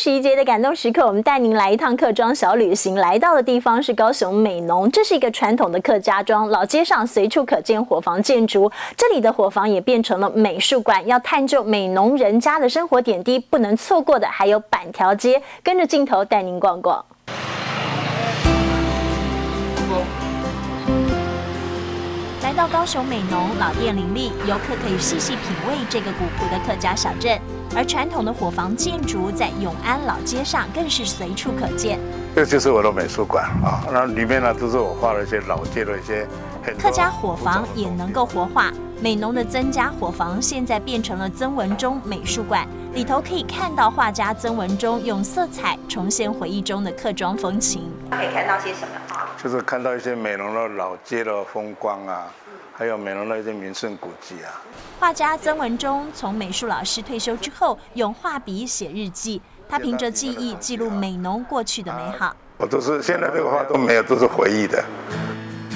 11节的感动时刻，我们带您来一趟客庄小旅行。来到的地方是高雄美浓，这是一个传统的客家庄，老街上随处可见伙房建筑，这里的伙房也变成了美术馆。要探究美浓人家的生活点滴，不能错过的还有板条街，跟着镜头带您逛逛。来到高雄美浓，老店林立，游客可以细细品味这个古朴的客家小镇。而传统的伙房建筑在永安老街上更是随处可见。这就是我的美术馆啊，那里面呢都是我画了一些老街的一些客家伙房也能够活化。美浓的曾家伙房现在变成了曾文忠美术馆，里头可以看到画家曾文忠用色彩重现回忆中的客庄风情。可以看到些什么？就是看到一些美浓的老街的风光啊，还有美浓的一些名胜古迹啊。画家曾文忠从美术老师退休之后，用画笔写日记。他凭着记忆记录美浓过去的美好。我都是现在这个画都没有，都是回忆的，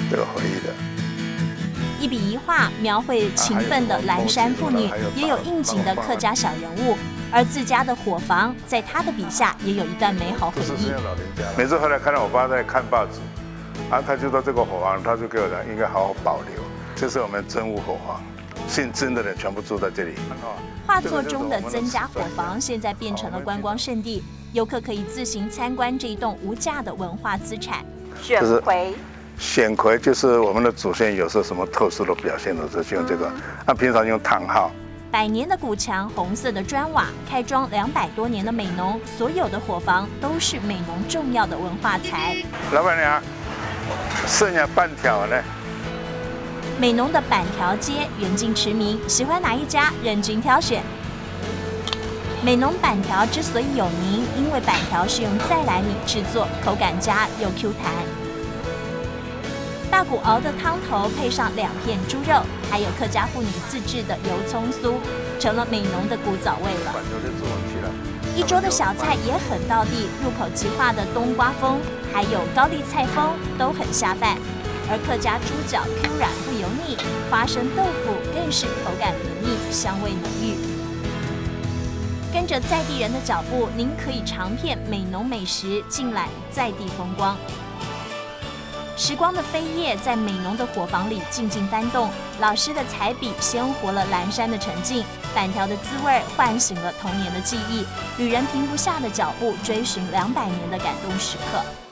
这个回忆的。一笔一画描绘勤奋的蓝山妇女，也有应景的客家小人物。而自家的伙房，在他的笔下也有一段美好回忆。每次回来看到我爸在看报纸，啊，他就说这个伙房，他就给我讲应该好好保留。这是我们真武伙房，姓曾的人全部住在这里。画作中的曾家伙房现在变成了观光胜地，游客可以自行参观这一栋无价的文化资产。选魁，选魁就是我们的祖先有时候什么特殊的表现的时候就用这个，那平常用叹号。100年的古墙，红色的砖瓦，开庄200多年的美浓，所有的伙房都是美浓重要的文化财。老板娘，剩下半条呢。美浓的板条街远近驰名，喜欢哪一家任君挑选。美浓板条之所以有名，因为板条是用再来米制作，口感佳又 Q 弹。大骨熬的汤头配上2片猪肉，还有客家妇女自制的油葱酥，成了美浓的古早味了。一桌的小菜也很道地，入口即化的冬瓜风，还有高丽菜风都很下饭。而客家猪脚 Q 软不油腻，花生豆腐更是口感绵密，香味浓郁。跟着在地人的脚步，您可以尝遍美浓美食，尽览在地风光。时光的飞叶在美浓的伙房里静静翻动，老师的彩笔鲜活了蓝山的沉静，板条的滋味唤醒了童年的记忆，旅人停不下的脚步，追寻200年的感动时刻。